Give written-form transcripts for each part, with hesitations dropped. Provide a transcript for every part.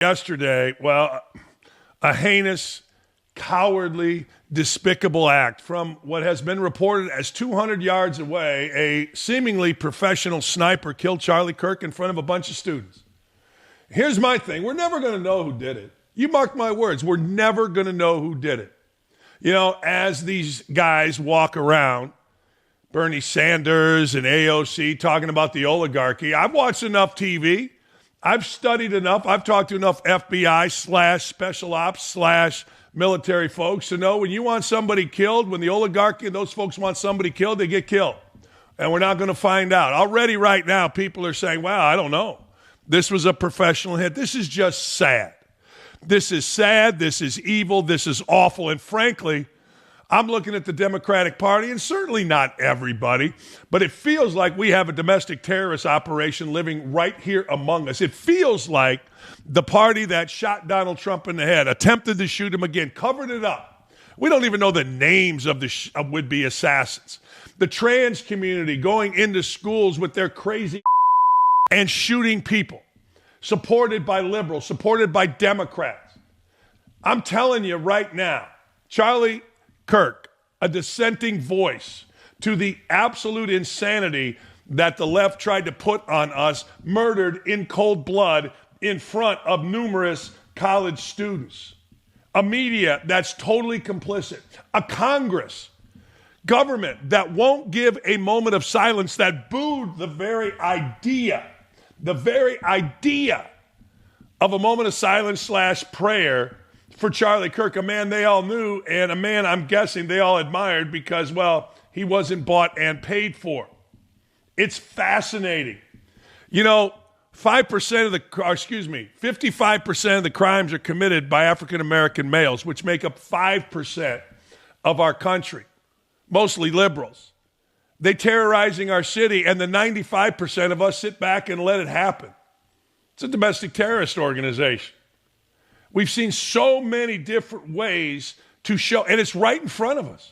Yesterday, well, a heinous, cowardly, despicable act from what has been reported as 200 yards away. A seemingly professional sniper killed Charlie Kirk in front of a bunch of students. Here's my thing. We're never going to know who did it. You mark my words. We're never going to know who did it. You know, as these guys walk around, Bernie Sanders and AOC talking about the oligarchy, I've watched enough TV. I've studied enough. I've talked to enough FBI/special ops/military folks to know when you want somebody killed, when the oligarchy and those folks want somebody killed, they get killed. And we're not going to find out. Already right now, people are saying, well, I don't know. This was a professional hit. This is just sad. This is sad. This is evil. This is awful. And frankly, I'm looking at the Democratic Party, and certainly not everybody, but it feels like we have a domestic terrorist operation living right here among us. It feels like the party that shot Donald Trump in the head, attempted to shoot him again, covered it up. We don't even know the names of the would-be assassins. The trans community going into schools with their crazy and shooting people, supported by liberals, supported by Democrats. I'm telling you right now, Charlie Kirk, a dissenting voice to the absolute insanity that the left tried to put on us, murdered in cold blood in front of numerous college students. A media that's totally complicit. A Congress, government that won't give a moment of silence, that booed the very idea of a moment of silence/prayer for Charlie Kirk, a man they all knew and a man I'm guessing they all admired because, well, he wasn't bought and paid for. It's fascinating. You know, 55% of the crimes are committed by African-American males, which make up 5% of our country, mostly liberals. They terrorizing our city, and the 95% of us sit back and let it happen. It's a domestic terrorist organization. We've seen so many different ways to show, and it's right in front of us.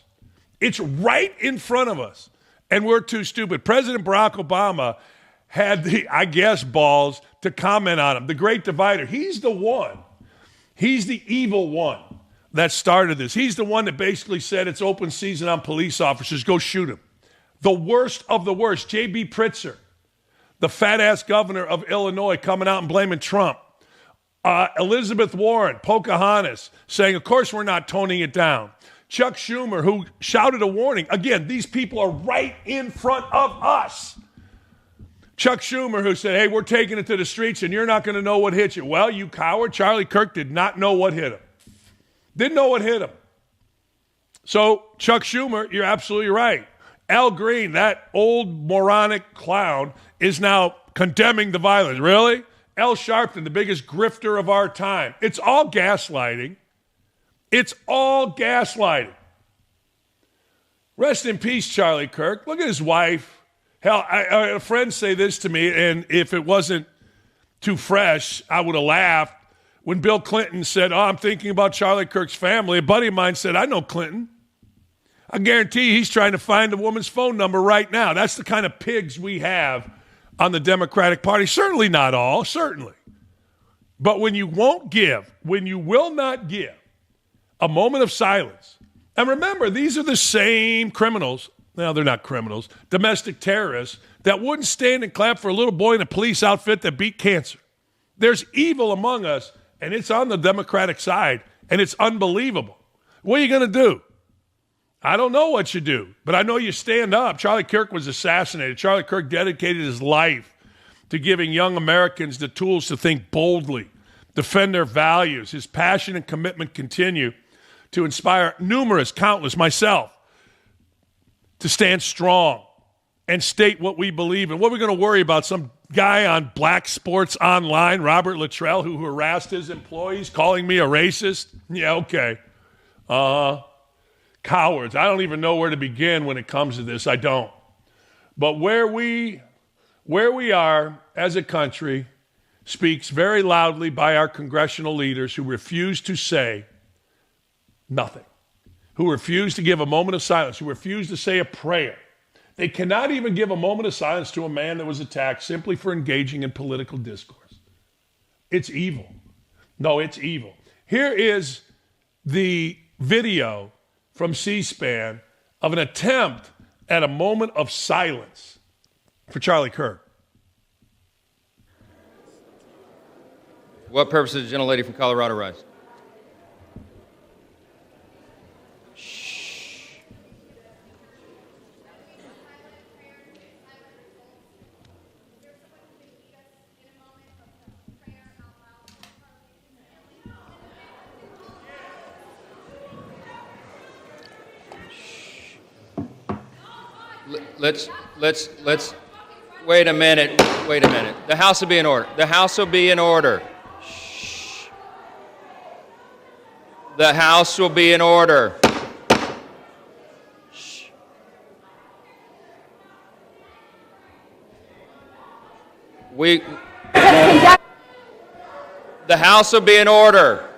It's right in front of us, and we're too stupid. President Barack Obama had the, I guess, balls to comment on him. The great divider. He's the one. He's the evil one that started this. He's the one that basically said it's open season on police officers. Go shoot him. The worst of the worst, J.B. Pritzker, the fat-ass governor of Illinois, coming out and blaming Trump. Elizabeth Warren, Pocahontas, saying, of course we're not toning it down. Chuck Schumer, who shouted a warning. Again, these people are right in front of us. Chuck Schumer, who said, hey, we're taking it to the streets and you're not going to know what hit you. Well, you coward, Charlie Kirk did not know what hit him. Didn't know what hit him. So, Chuck Schumer, you're absolutely right. Al Green, that old moronic clown, is now condemning the violence. Really? Al Sharpton, the biggest grifter of our time. It's all gaslighting. It's all gaslighting. Rest in peace, Charlie Kirk. Look at his wife. Hell, a friend say this to me, and if it wasn't too fresh, I would have laughed. When Bill Clinton said, I'm thinking about Charlie Kirk's family, a buddy of mine said, I know Clinton. I guarantee he's trying to find the woman's phone number right now. That's the kind of pigs we have on the Democratic Party. Certainly not all, certainly. But when you won't give, when you will not give a moment of silence, and remember, these are the same criminals, no, they're not criminals, domestic terrorists, that wouldn't stand and clap for a little boy in a police outfit that beat cancer. There's evil among us, and it's on the Democratic side, and it's unbelievable. What are you going to do? I don't know what you do, but I know you stand up. Charlie Kirk was assassinated. Charlie Kirk dedicated his life to giving young Americans the tools to think boldly, defend their values. His passion and commitment continue to inspire numerous, countless, myself, to stand strong and state what we believe in. What are we going to worry about? Some guy on Black Sports Online, Robert Luttrell, who harassed his employees, calling me a racist? Yeah, okay. Cowards. I don't even know where to begin when it comes to this. I don't. But where we are as a country speaks very loudly by our congressional leaders who refuse to say nothing, who refuse to give a moment of silence, who refuse to say a prayer. They cannot even give a moment of silence to a man that was attacked simply for engaging in political discourse. It's evil. No, it's evil. Here is the video from C-SPAN of an attempt at a moment of silence for Charlie Kirk. What purpose does the gentlelady from Colorado rise? Shh. Let's wait a minute. The House will be in order. The House will be in order. The House will be in order. Shh. The House will be in order.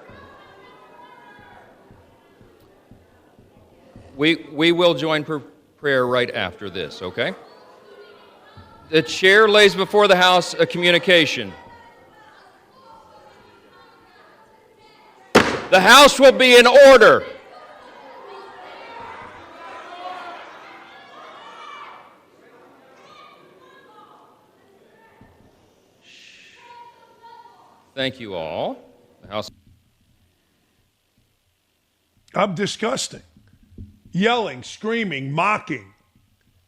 We will join prayer right after this, okay? The chair lays before the House a communication. The House will be in order. Thank you all. The House. I'm disgusting. Yelling, screaming, mocking.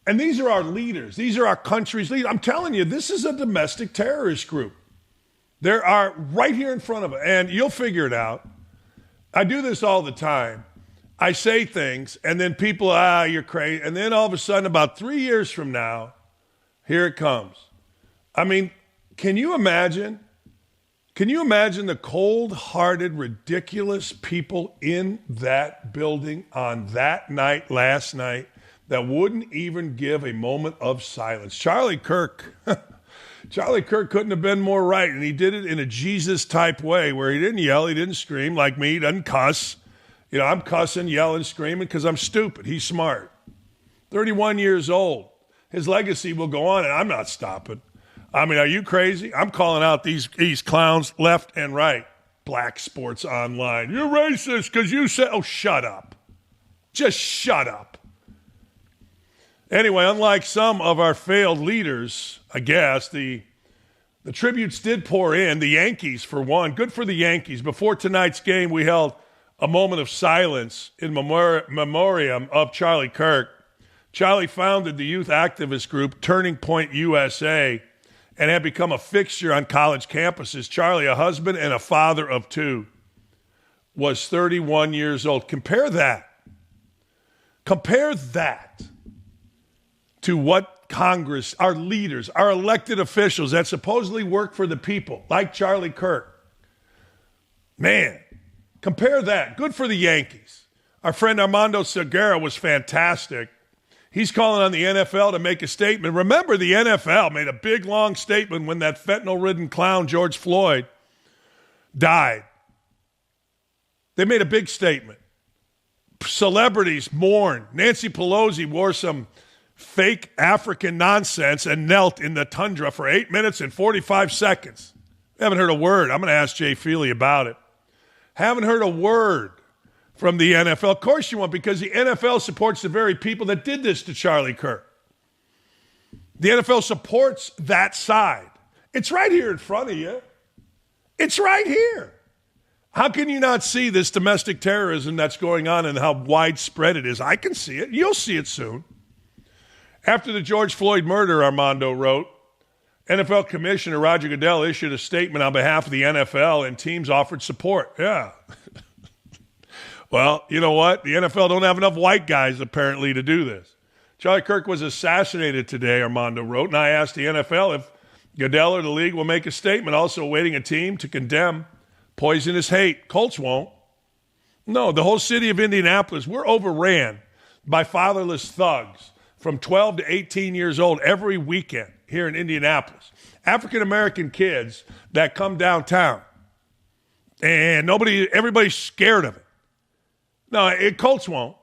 And these are our leaders. These are our country's leaders. I'm telling you, this is a domestic terrorist group. There are right here in front of us, and you'll figure it out. I do this all the time. I say things, and then people, you're crazy. And then all of a sudden, about 3 years from now, here it comes. I mean, can you imagine? Can you imagine the cold-hearted, ridiculous people in that building on that night, last night, that wouldn't even give a moment of silence? Charlie Kirk couldn't have been more right, and he did it in a Jesus-type way where he didn't yell, he didn't scream like me, he doesn't cuss. You know, I'm cussing, yelling, screaming because I'm stupid. He's smart. 31 years old. His legacy will go on, and I'm not stopping. I mean, are you crazy? I'm calling out these clowns left and right. Black Sports Online. You're racist because you said, oh, shut up. Just shut up. Anyway, unlike some of our failed leaders, I guess, the tributes did pour in. The Yankees, for one. Good for the Yankees. Before tonight's game, we held a moment of silence in memoriam of Charlie Kirk. Charlie founded the youth activist group Turning Point USA and had become a fixture on college campuses. Charlie, a husband and a father of two, was 31 years old. Compare that to what Congress, our leaders, our elected officials that supposedly work for the people, like Charlie Kirk. Man, compare that. Good for the Yankees. Our friend Armando Segura was fantastic. He's calling on the NFL to make a statement. Remember, the NFL made a big, long statement when that fentanyl-ridden clown, George Floyd, died. They made a big statement. Celebrities mourned. Nancy Pelosi wore some fake African nonsense and knelt in the tundra for 8 minutes and 45 seconds. Haven't heard a word. I'm going to ask Jay Feely about it. Haven't heard a word from the NFL. Of course you won't, because the NFL supports the very people that did this to Charlie Kirk. The NFL supports that side. It's right here in front of you. It's right here. How can you not see this domestic terrorism that's going on and how widespread it is? I can see it. You'll see it soon. After the George Floyd murder, Armando wrote, NFL Commissioner Roger Goodell issued a statement on behalf of the NFL and teams offered support. Yeah. Well, you know what? The NFL don't have enough white guys, apparently, to do this. Charlie Kirk was assassinated today, Armando wrote, and I asked the NFL if Goodell or the league will make a statement also awaiting a team to condemn poisonous hate. Colts won't. No, the whole city of Indianapolis, we're overran by fatherless thugs from 12 to 18 years old every weekend here in Indianapolis. African-American kids that come downtown, and everybody's scared of it. No, Colts won't.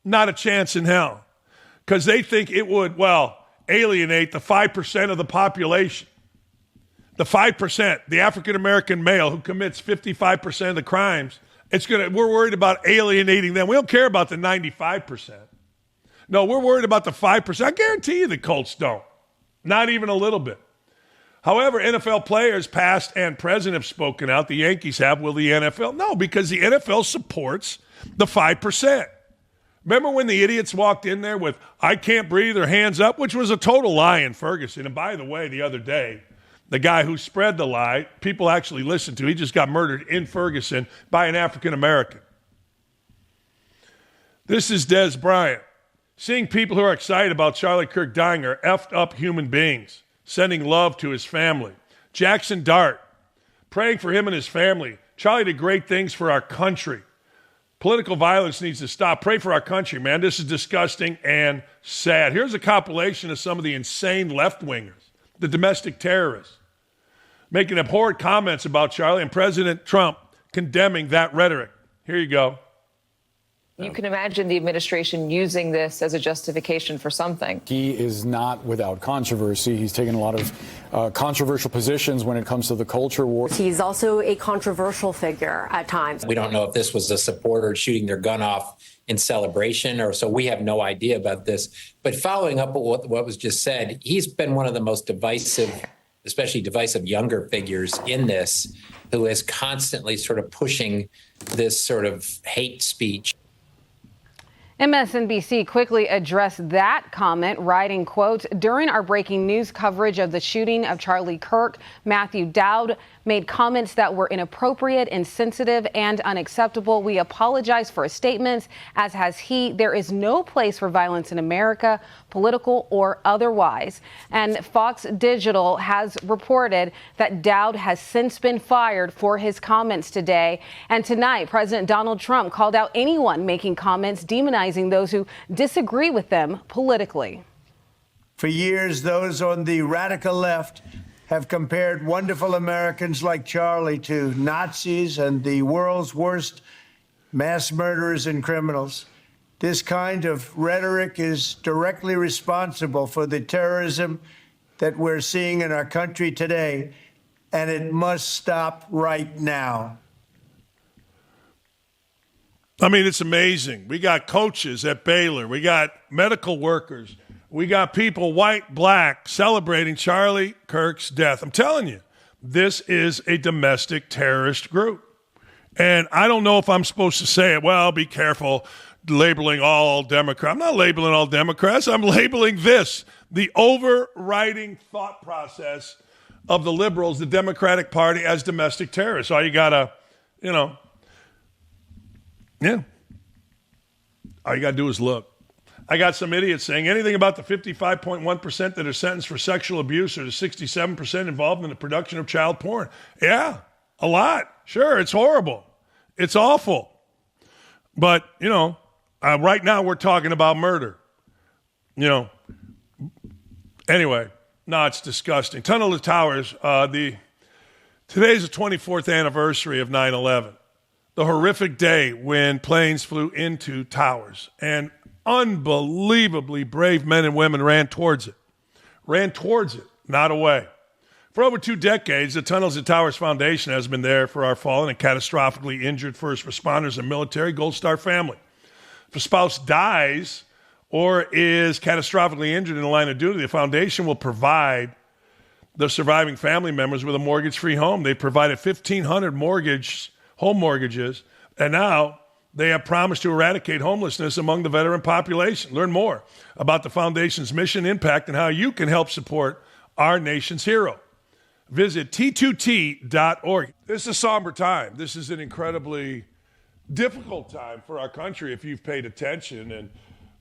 Not a chance in hell. Because they think it would, alienate the 5% of the population. The 5%, the African-American male who commits 55% of the crimes, we're worried about alienating them. We don't care about the 95%. No, we're worried about the 5%. I guarantee you the Colts don't. Not even a little bit. However, NFL players, past and present, have spoken out. The Yankees have. Will the NFL? No, because the NFL supports the 5%. Remember when the idiots walked in there with "I can't breathe" or "hands up," which was a total lie in Ferguson. And by the way, the other day, the guy who spread the lie, people actually listened to, he just got murdered in Ferguson by an African-American. This is Des Bryant. Seeing people who are excited about Charlie Kirk dying are effed up human beings. Sending love to his family. Jackson Dart, praying for him and his family. Charlie did great things for our country. Political violence needs to stop. Pray for our country, man. This is disgusting and sad. Here's a compilation of some of the insane left-wingers, the domestic terrorists, making abhorrent comments about Charlie and President Trump condemning that rhetoric. Here you go. You can imagine the administration using this as a justification for something. He is not without controversy. He's taken a lot of controversial positions when it comes to the culture war. He's also a controversial figure at times. We don't know if this was a supporter shooting their gun off in celebration, or so we have no idea about this. But following up with what was just said, he's been one of the most divisive, especially divisive younger figures in this, who is constantly sort of pushing this sort of hate speech. MSNBC quickly addressed that comment, writing, quote, "During our breaking news coverage of the shooting of Charlie Kirk, Matthew Dowd made comments that were inappropriate, insensitive, and unacceptable. We apologize for his statements, as has he. There is no place for violence in America, political or otherwise." And Fox Digital has reported that Dowd has since been fired for his comments today. And tonight, President Donald Trump called out anyone making comments demonizing those who disagree with them politically. For years, those on the radical left have compared wonderful Americans like Charlie to Nazis and the world's worst mass murderers and criminals. This kind of rhetoric is directly responsible for the terrorism that we're seeing in our country today, and it must stop right now. I mean, it's amazing. We got coaches at Baylor. We got medical workers. We got people, white, black, celebrating Charlie Kirk's death. I'm telling you, this is a domestic terrorist group. And I don't know if I'm supposed to say it. Well, be careful labeling all Democrats. I'm not labeling all Democrats. I'm labeling this, the overriding thought process of the liberals, the Democratic Party, as domestic terrorists. All you got to, all you got to do is look. I got some idiots saying anything about the 55.1% that are sentenced for sexual abuse or the 67% involved in the production of child porn. Yeah, a lot. Sure, it's horrible. It's awful. But, right now we're talking about murder. Anyway, no, it's disgusting. Tunnel to Towers, today's the 24th anniversary of 9/11, the horrific day when planes flew into towers. And unbelievably brave men and women ran towards it, not away. For over 2 decades, the Tunnels to Towers Foundation has been there for our fallen and catastrophically injured first responders and military Gold Star family. If a spouse dies or is catastrophically injured in the line of duty, the foundation will provide the surviving family members with a mortgage-free home. They provided 1,500 home mortgages, and now they have promised to eradicate homelessness among the veteran population. Learn more about the foundation's mission, impact, and how you can help support our nation's hero. Visit T2T.org. This is a somber time. This is an incredibly difficult time for our country if you've paid attention. And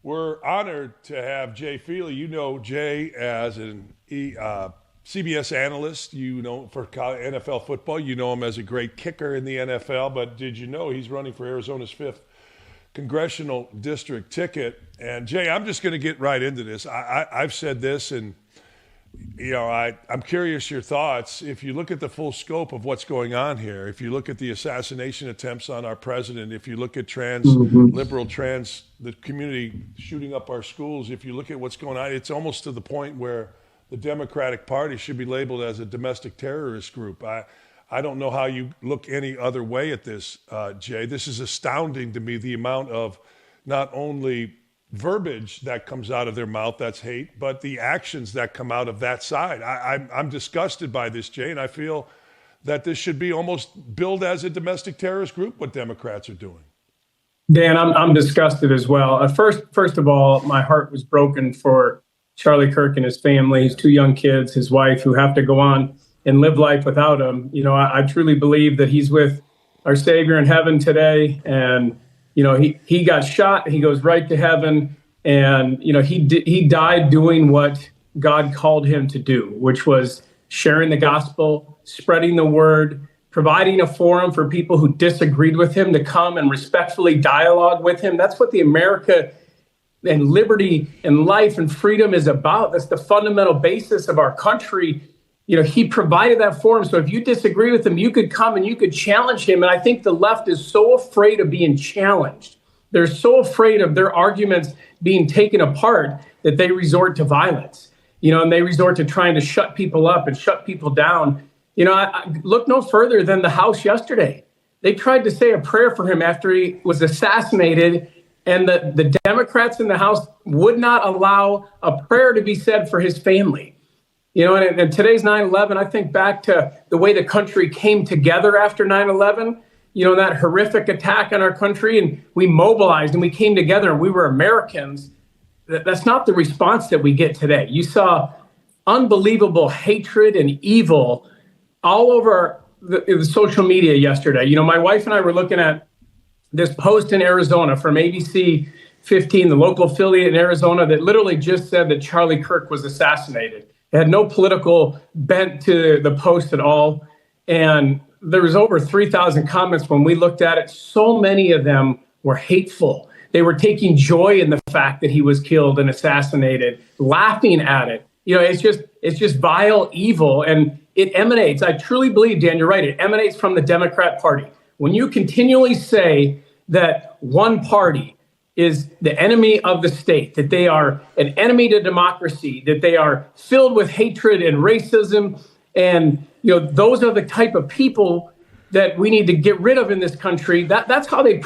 we're honored to have Jay Feely. You know Jay as an CBS analyst, for NFL football. You know him as a great kicker in the NFL, but did you know he's running for Arizona's 5th congressional district ticket? And Jay, I'm just going to get right into this. I've said this, and I'm curious your thoughts. If you look at the full scope of what's going on here, if you look at the assassination attempts on our president, if you look at the community shooting up our schools, if you look at what's going on, it's almost to the point where the Democratic Party should be labeled as a domestic terrorist group. I don't know how you look any other way at this, Jay. This is astounding to me, the amount of not only verbiage that comes out of their mouth that's hate, but the actions that come out of that side. I'm disgusted by this, Jay, and I feel that this should be almost billed as a domestic terrorist group, what Democrats are doing. Dan, I'm disgusted as well. First of all, my heart was broken for Charlie Kirk and his family, his 2 young kids, his wife, who have to go on and live life without him. You know, I truly believe that he's with our Savior in heaven today. And, you know, he got shot. He goes right to heaven. And, you know, he died doing what God called him to do, which was sharing the gospel, spreading the word, providing a forum for people who disagreed with him to come and respectfully dialogue with him. That's what the America and liberty and life and freedom is about. That's the fundamental basis of our country. You know, he provided that forum. So if you disagree with him, you could come and you could challenge him. And I think the left is so afraid of being challenged. They're so afraid of their arguments being taken apart that they resort to violence, you know, and they resort to trying to shut people up and shut people down. You know, I look no further than the House yesterday. They tried to say a prayer for him after he was assassinated, and the Democrats in the House would not allow a prayer to be said for his family. You know, and today's 9/11, I think back to the way the country came together after 9/11, you know, that horrific attack on our country, and we mobilized and we came together and we were Americans. That's not the response that we get today. You saw unbelievable hatred and evil all over the social media yesterday. You know, my wife and I were looking at this post in Arizona from ABC 15, the local affiliate in Arizona, that literally just said that Charlie Kirk was assassinated. It had no political bent to the post at all. And there was over 3,000 comments when we looked at it. So many of them were hateful. They were taking joy in the fact that he was killed and assassinated, laughing at it. You know, it's just vile evil. And it emanates, I truly believe, Dan, you're right, it emanates from the Democrat Party. When you continually say that one party is the enemy of the state, that they are an enemy to democracy, that they are filled with hatred and racism, and you know, those are the type of people that we need to get rid of in this country. That's how they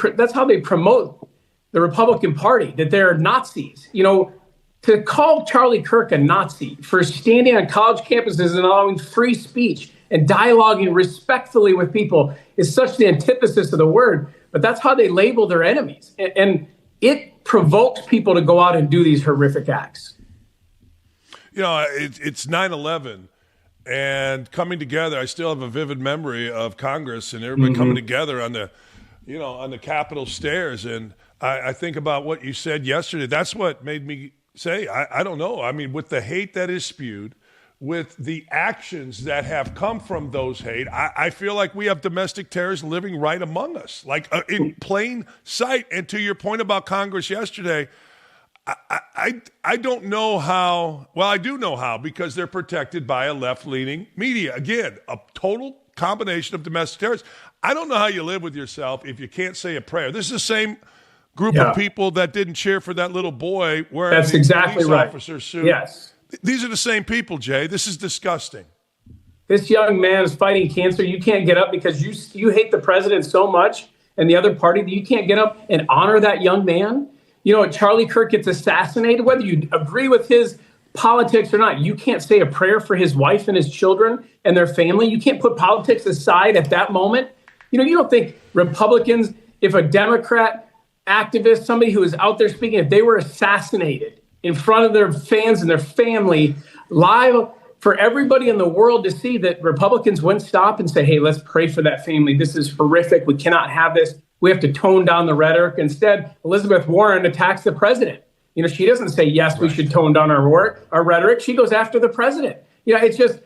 promote the Republican Party, that they're Nazis. You know, to call Charlie Kirk a Nazi for standing on college campuses and allowing free speech and dialoguing respectfully with people is such the antithesis of the word. But that's how they label their enemies. And it provokes people to go out and do these horrific acts. You know, it's 9/11 and coming together. I still have a vivid memory of Congress and everybody coming together on the Capitol stairs. And I think about what you said yesterday. That's what made me say, I don't know. I mean, with the hate that is spewed, with the actions that have come from those hate, I feel like we have domestic terrorists living right among us, like in plain sight. And to your point about Congress yesterday, I don't know how. Well, I do know how, because they're protected by a left-leaning media. Again, a total combination of domestic terrorists. I don't know how you live with yourself if you can't say a prayer. This is the same group of people that didn't cheer for that little boy wearing That's exactly police right. officer's suit. Yes. These are the same people, Jay. This is disgusting. This young man is fighting cancer. You can't get up because you hate the president so much and the other party that you can't get up and honor that young man. You know, Charlie Kirk gets assassinated, whether you agree with his politics or not. You can't say a prayer for his wife and his children and their family. You can't put politics aside at that moment. You know, you don't think Republicans, if a Democrat activist, somebody who is out there speaking, if they were assassinated in front of their fans and their family live for everybody in the world to see, that Republicans wouldn't stop and say, hey, let's pray for that family. This is horrific. We cannot have this. We have to tone down the rhetoric. Instead, Elizabeth Warren attacks the president. You know, she doesn't say, yes, we should tone down our rhetoric. She goes after the president. You know, it's just,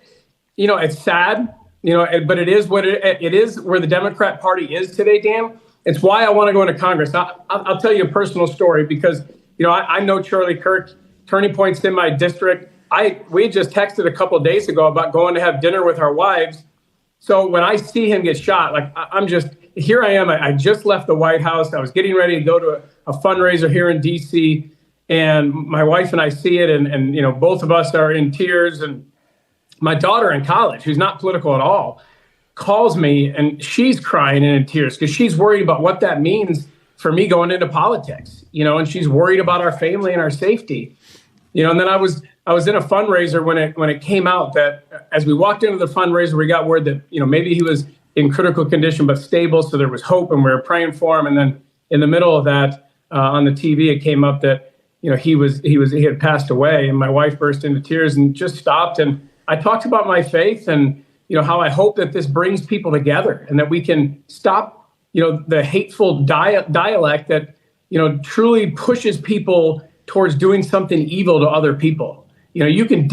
you know, it's sad, you know, but it is what it is where the Democrat Party is today, Dan. It's why I want to go into Congress. I'll tell you a personal story because, you know, I know Charlie Kirk, Turning Point's in my district. We just texted a couple of days ago about going to have dinner with our wives. So when I see him get shot, like here I am. I just left the White House. I was getting ready to go to a fundraiser here in D.C. And my wife and I see it, and both of us are in tears. And my daughter in college, who's not political at all, calls me, and she's crying and in tears because she's worried about what that means for me going into politics, and she's worried about our family and our safety. And then I was in a fundraiser when it came out that as we walked into the fundraiser, we got word that, maybe he was in critical condition but stable, so there was hope, and we were praying for him. And then in the middle of that, on the TV, it came up that he had passed away, and my wife burst into tears and just stopped. And I talked about my faith and how I hope that this brings people together and that we can stop the hateful dialect that truly pushes people towards doing something evil to other people. You can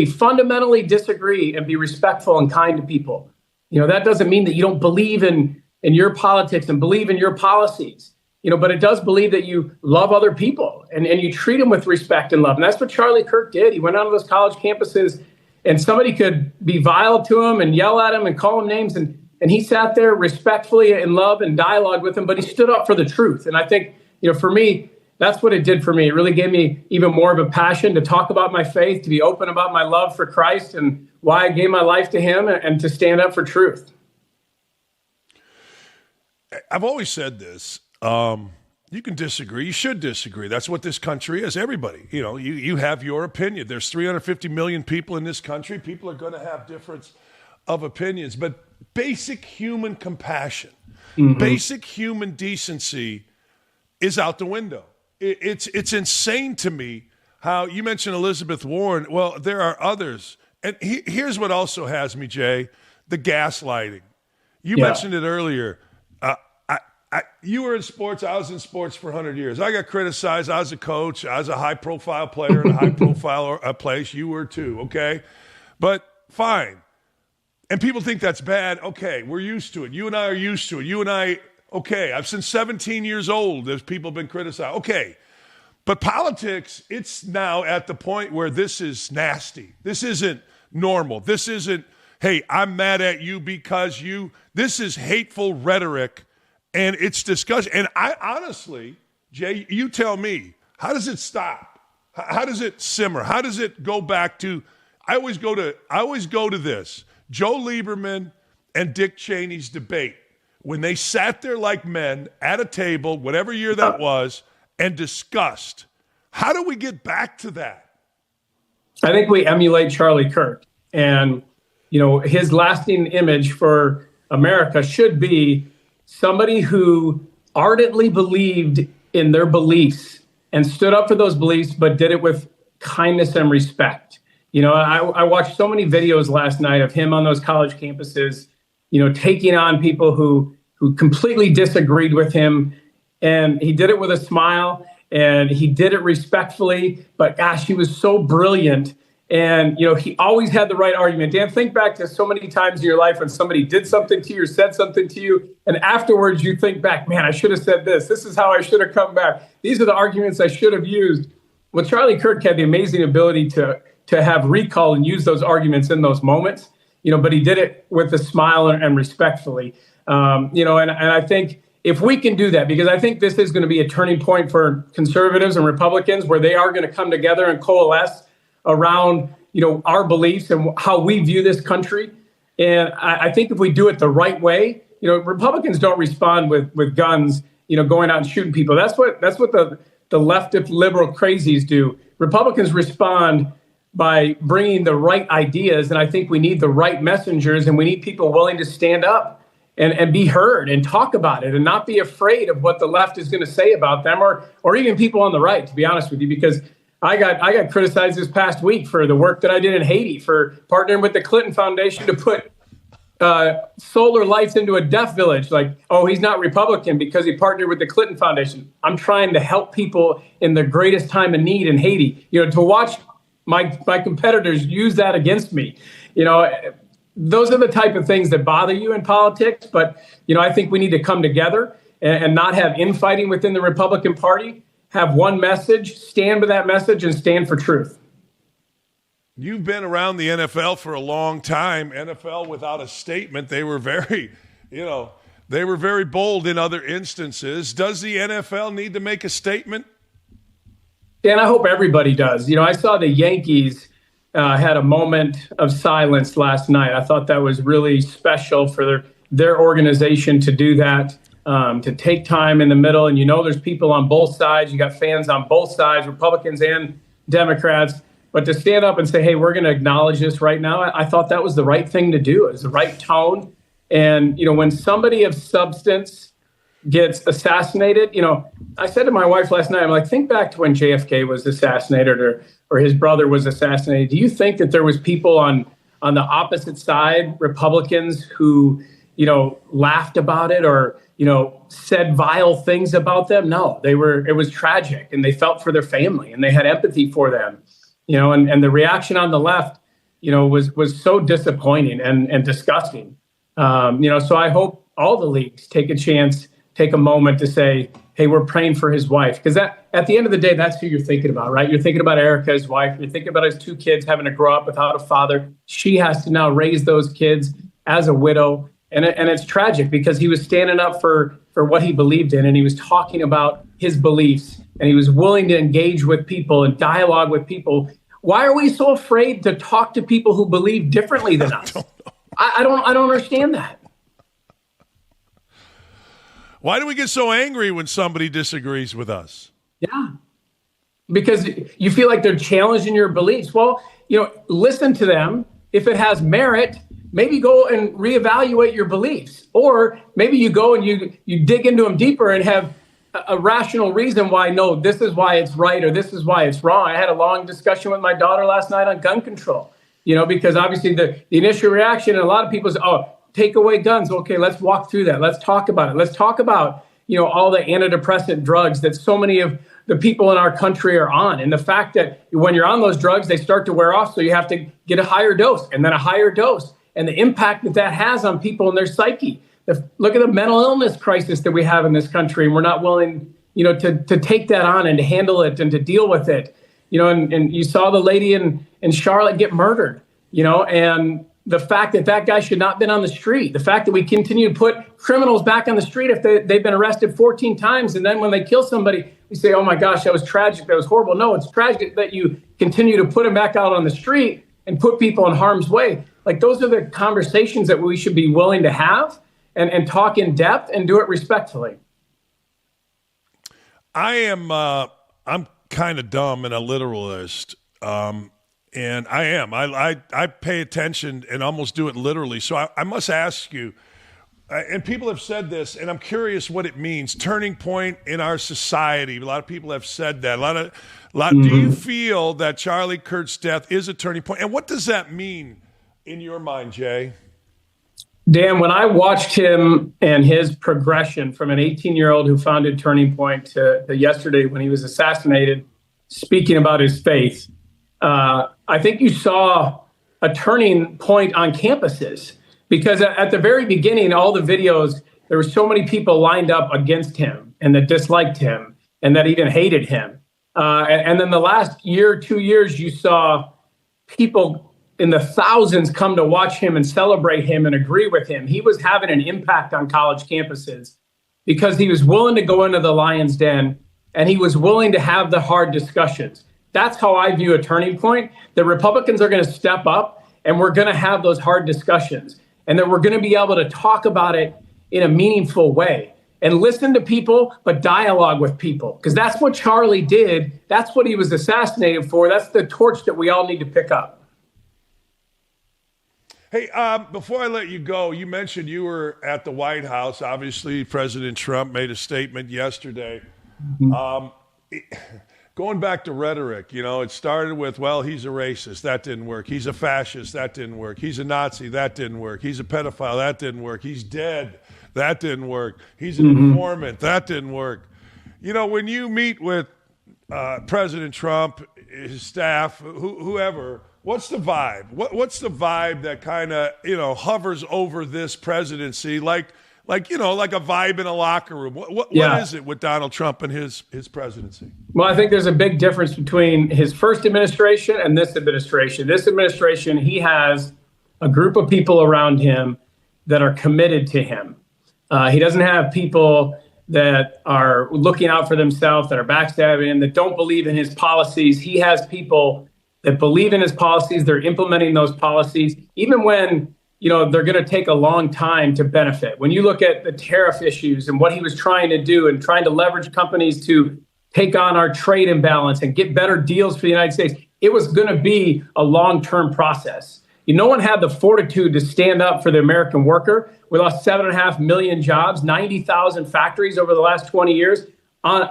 fundamentally disagree, and be respectful and kind to people. That doesn't mean that you don't believe in your politics and believe in your policies, but it does believe that you love other people and you treat them with respect and love. And that's what Charlie Kirk did. He went out on those college campuses, and somebody could be vile to him and yell at him and call him names. And he sat there respectfully in love and dialogue with him, but he stood up for the truth. And I think, for me, that's what it did for me. It really gave me even more of a passion to talk about my faith, to be open about my love for Christ and why I gave my life to him, and to stand up for truth. I've always said this. You can disagree. You should disagree. That's what this country is. Everybody, you have your opinion. There's 350 million people in this country. People are going to have difference of opinions, but basic human compassion, basic human decency is out the window. It's insane to me how you mentioned Elizabeth Warren. Well, there are others. And here's what also has me, Jay, the gaslighting. You mentioned it earlier. You were in sports. I was in sports for 100 years. I got criticized. I was a coach. I was a high-profile player in a high-profile place. You were too, okay? But fine. And people think that's bad. Okay, we're used to it. You and I are used to it. Okay, I've since 17 years old, there's people been criticized. Okay, but politics, it's now at the point where this is nasty. This isn't normal. This isn't, hey, I'm mad at you because you. This is hateful rhetoric. And it's discussion. And I honestly, Jay, you tell me, how does it stop? How does it simmer? How does it go back to? I always go to this. Joe Lieberman and Dick Cheney's debate when they sat there like men at a table, whatever year that was, and discussed. How do we get back to that? I think we emulate Charlie Kirk, and his lasting image for America should be somebody who ardently believed in their beliefs and stood up for those beliefs, but did it with kindness and respect. I watched so many videos last night of him on those college campuses, taking on people who completely disagreed with him. And he did it with a smile, and he did it respectfully. But gosh, he was so brilliant. And, he always had the right argument. Dan, think back to so many times in your life when somebody did something to you or said something to you, and afterwards you think back, man, I should have said this. This is how I should have come back. These are the arguments I should have used. Well, Charlie Kirk had the amazing ability to have recall and use those arguments in those moments, but he did it with a smile and respectfully. And I think if we can do that, because I think this is going to be a turning point for conservatives and Republicans where they are going to come together and coalesce around, our beliefs and how we view this country. And I think if we do it the right way, Republicans don't respond with guns, going out and shooting people. That's what the leftist liberal crazies do. Republicans respond by bringing the right ideas. And I think we need the right messengers, and we need people willing to stand up and be heard and talk about it and not be afraid of what the left is going to say about them, or even people on the right, to be honest with you, because I got criticized this past week for the work that I did in Haiti, for partnering with the Clinton Foundation to put solar lights into a deaf village. Like, oh, he's not Republican because he partnered with the Clinton Foundation. I'm trying to help people in the greatest time of need in Haiti. To watch my competitors use that against me, those are the type of things that bother you in politics. But, I think we need to come together and not have infighting within the Republican Party. Have one message, stand with that message, and stand for truth. You've been around the NFL for a long time. NFL without a statement, they were very bold in other instances. Does the NFL need to make a statement? Dan, I hope everybody does. I saw the Yankees had a moment of silence last night. I thought that was really special for their organization to do that, to take time in the middle. And there's people on both sides. You got fans on both sides, Republicans and Democrats. But to stand up and say, hey, we're going to acknowledge this right now, I thought that was the right thing to do. It was the right tone. And, when somebody of substance gets assassinated, I said to my wife last night, I'm like, think back to when JFK was assassinated or his brother was assassinated. Do you think that there was people on the opposite side, Republicans, who, laughed about it or, said vile things about them? No, it was tragic, and they felt for their family and they had empathy for them, and the reaction on the left, was so disappointing and disgusting. So I hope all the leagues take a moment to say, hey, we're praying for his wife. Because at the end of the day, that's who you're thinking about, right? You're thinking about Erica, his wife. You're thinking about his 2 kids having to grow up without a father. She has to now raise those kids as a widow. And it's tragic because he was standing up for what he believed in, and he was talking about his beliefs, and he was willing to engage with people and dialogue with people. Why are we so afraid to talk to people who believe differently than us? I don't understand that. Why do we get so angry when somebody disagrees with us? Yeah, because you feel like they're challenging your beliefs. Well, listen to them. If it has merit, maybe go and reevaluate your beliefs. Or maybe you go and you dig into them deeper and have a rational reason why, no, this is why it's right or this is why it's wrong. I had a long discussion with my daughter last night on gun control, because obviously the initial reaction and a lot of people say, oh, take away guns. Okay, let's walk through that. Let's talk about it. Let's talk about, all the antidepressant drugs that so many of the people in our country are on. And the fact that when you're on those drugs, they start to wear off. So you have to get a higher dose and then a higher dose, and the impact that has on people and their psyche. Look at the mental illness crisis that we have in this country. And we're not willing, to take that on and to handle it and to deal with it. And you saw the lady in Charlotte get murdered, and the fact that guy should not have been on the street, the fact that we continue to put criminals back on the street if they've been arrested 14 times. And then when they kill somebody, we say, oh my gosh, that was tragic. That was horrible. No, it's tragic that you continue to put them back out on the street and put people in harm's way. Like, those are the conversations that we should be willing to have and talk in depth and do it respectfully. I'm kind of dumb and a literalist. And I am. I pay attention and almost do it literally. So I must ask you, and people have said this, and I'm curious what it means. Turning point in our society. A lot of people have said that. Do you feel that Charlie Kirk's death is a turning point? And what does that mean in your mind, Jay? Dan, when I watched him and his progression from an 18-year-old who founded Turning Point to yesterday when he was assassinated, speaking about his faith, I think you saw a turning point on campuses, because at the very beginning, all the videos, there were so many people lined up against him and that disliked him and that even hated him. And then the last year, 2 years, you saw people in the thousands come to watch him and celebrate him and agree with him. He was having an impact on college campuses because he was willing to go into the lion's den and he was willing to have the hard discussions. That's how I view a turning point. The Republicans are going to step up and we're going to have those hard discussions, and that we're going to be able to talk about it in a meaningful way and listen to people, but dialogue with people, because that's what Charlie did. That's what he was assassinated for. That's the torch that we all need to pick up. Hey, before I let you go, you mentioned you were at the White House. Obviously, President Trump made a statement yesterday. Going back to rhetoric, it started with, well, he's a racist. That didn't work. He's a fascist. That didn't work. He's a Nazi. That didn't work. He's a pedophile. That didn't work. He's dead. That didn't work. He's an informant. That didn't work. When you meet with President Trump, his staff, whoever, what's the vibe? What's the vibe that kind of, hovers over this presidency, like a vibe in a locker room? What is it with Donald Trump and his presidency? Well, I think there's a big difference between his first administration and this administration. This administration, he has a group of people around him that are committed to him. He doesn't have people that are looking out for themselves, that are backstabbing him, that don't believe in his policies. He has people that believe in his policies. They're implementing those policies, even when, they're going to take a long time to benefit. When you look at the tariff issues and what he was trying to do and trying to leverage companies to take on our trade imbalance and get better deals for the United States, it was going to be a long-term process. No one had the fortitude to stand up for the American worker. We lost 7.5 million jobs, 90,000 factories over the last 20 years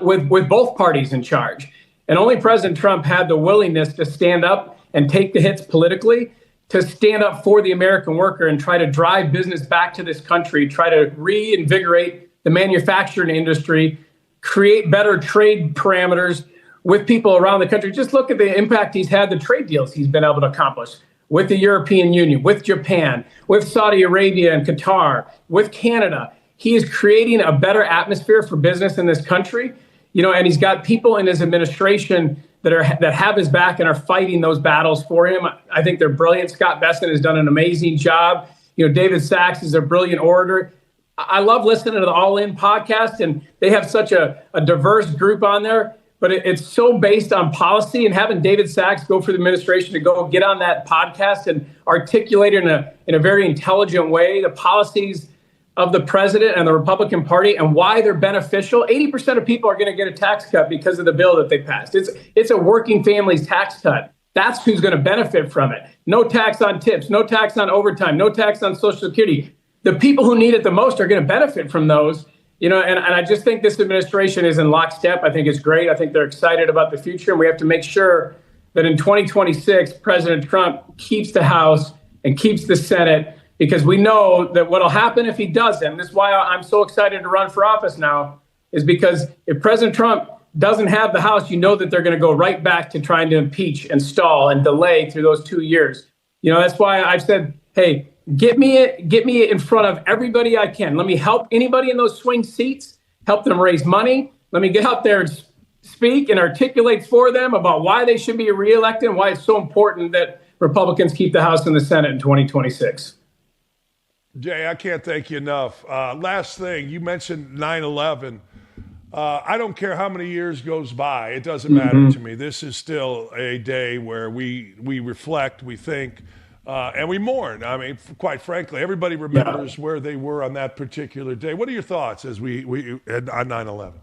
with both parties in charge. And only President Trump had the willingness to stand up and take the hits politically, to stand up for the American worker and try to drive business back to this country, try to reinvigorate the manufacturing industry, create better trade parameters with people around the country. Just look at the impact he's had, the trade deals he's been able to accomplish with the European Union, with Japan, with Saudi Arabia and Qatar, with Canada. He is creating a better atmosphere for business in this country, and he's got people in his administration that have his back and are fighting those battles for him. I think they're brilliant. Scott Bessent has done an amazing job. David Sachs is a brilliant orator. I love listening to the All In podcast, and they have such a diverse group on there. But it's so based on policy, and having David Sachs go for the administration to go get on that podcast and articulate in a very intelligent way the policies of the president and the Republican Party and why they're beneficial. 80% of people are going to get a tax cut because of the bill that they passed. It's a working family's tax cut. That's who's going to benefit from it. No tax on tips, no tax on overtime, no tax on Social Security. The people who need it the most are going to benefit from those. And I just think this administration is in lockstep. I think it's great. I think they're excited about the future. And we have to make sure that in 2026, President Trump keeps the House and keeps the Senate, because we know that what will happen if he doesn't, and this is why I'm so excited to run for office now, is because if President Trump doesn't have the House, that they're going to go right back to trying to impeach and stall and delay through those 2 years. That's why I've said, hey, get me in front of everybody I can. Let me help anybody in those swing seats, help them raise money. Let me get out there and speak and articulate for them about why they should be reelected and why it's so important that Republicans keep the House and the Senate in 2026. Jay, I can't thank you enough. Last thing, you mentioned 9/11. I don't care how many years goes by. It doesn't matter to me. This is still a day where we reflect, we think, and we mourn. I mean, quite frankly, everybody remembers where they were on that particular day. What are your thoughts as we on 9/11?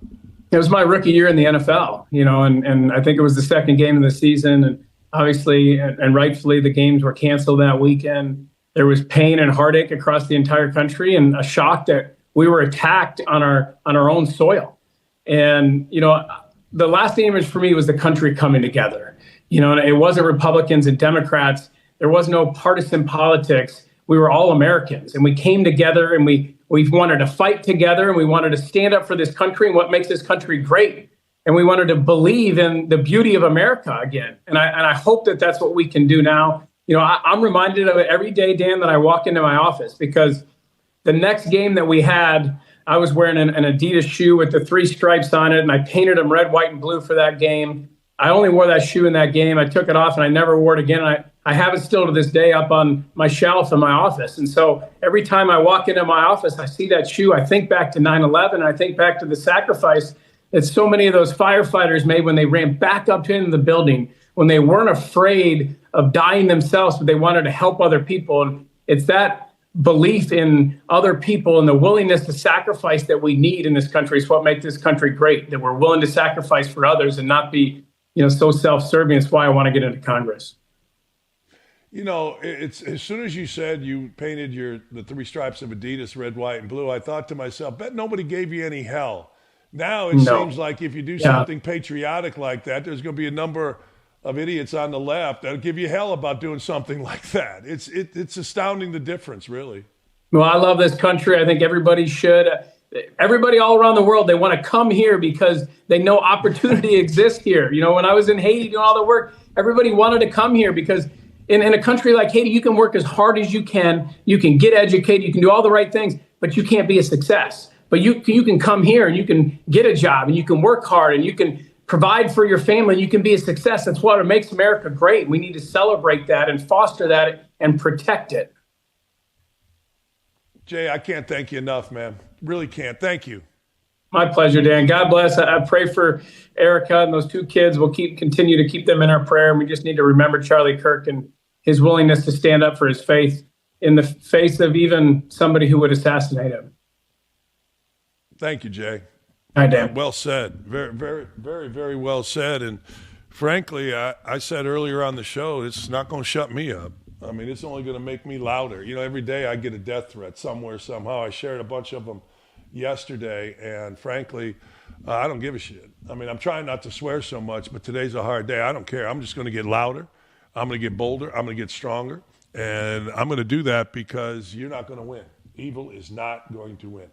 It was my rookie year in the NFL, and I think it was the second game of the season. And obviously, and rightfully, the games were canceled that weekend. There was pain and heartache across the entire country, and a shock that we were attacked on our own soil. And, the lasting image for me was the country coming together. And it wasn't Republicans and Democrats. There was no partisan politics. We were all Americans, and we came together, and we wanted to fight together, and we wanted to stand up for this country and what makes this country great. And we wanted to believe in the beauty of America again. And I hope that that's what we can do now. I'm reminded of it every day, Dan, that I walk into my office, because the next game that we had, I was wearing an Adidas shoe with the 3 stripes on it, and I painted them red, white, and blue for that game. I only wore that shoe in that game. I took it off, and I never wore it again. I have it still to this day up on my shelf in my office. And so every time I walk into my office, I see that shoe. I think back to 9/11, and I think back to the sacrifice that so many of those firefighters made when they ran back up into the building, when they weren't afraid of dying themselves, but they wanted to help other people. And it's that belief in other people and the willingness to sacrifice that we need in this country is what makes this country great, that we're willing to sacrifice for others and not be, so self-serving. It's why I want to get into Congress. It's as soon as you said you painted the 3 stripes of Adidas, red, white, and blue, I thought to myself, bet nobody gave you any hell. Now it seems like if you do something patriotic like that, there's going to be a number of idiots on the left that'll give you hell about doing something like that. It's astounding, the difference, really. Well, I love this country. I think everybody should. Everybody all around the world, they want to come here because they know opportunity exists here. When I was in Haiti doing all the work, everybody wanted to come here because in a country like Haiti, you can work as hard as you can get educated, you can do all the right things, but you can't be a success. But you can come here and you can get a job and you can work hard and you can provide for your family, and you can be a success. That's what makes America great. We need to celebrate that and foster that and protect it. Jay, I can't thank you enough, man. Really can't. Thank you. My pleasure, Dan. God bless. I pray for Erica and those 2 kids. We'll continue to keep them in our prayer. And we just need to remember Charlie Kirk and his willingness to stand up for his faith in the face of even somebody who would assassinate him. Thank you, Jay. Hi, Dan. Well said. Very, very, very, very well said. And frankly, I said earlier on the show, it's not going to shut me up. I mean, it's only going to make me louder. You know, every day I get a death threat somewhere, somehow. I shared a bunch of them yesterday, and frankly, I don't give a shit. I mean, I'm trying not to swear so much, but today's a hard day. I don't care. I'm just going to get louder. I'm going to get bolder. I'm going to get stronger. And I'm going to do that because you're not going to win. Evil is not going to win.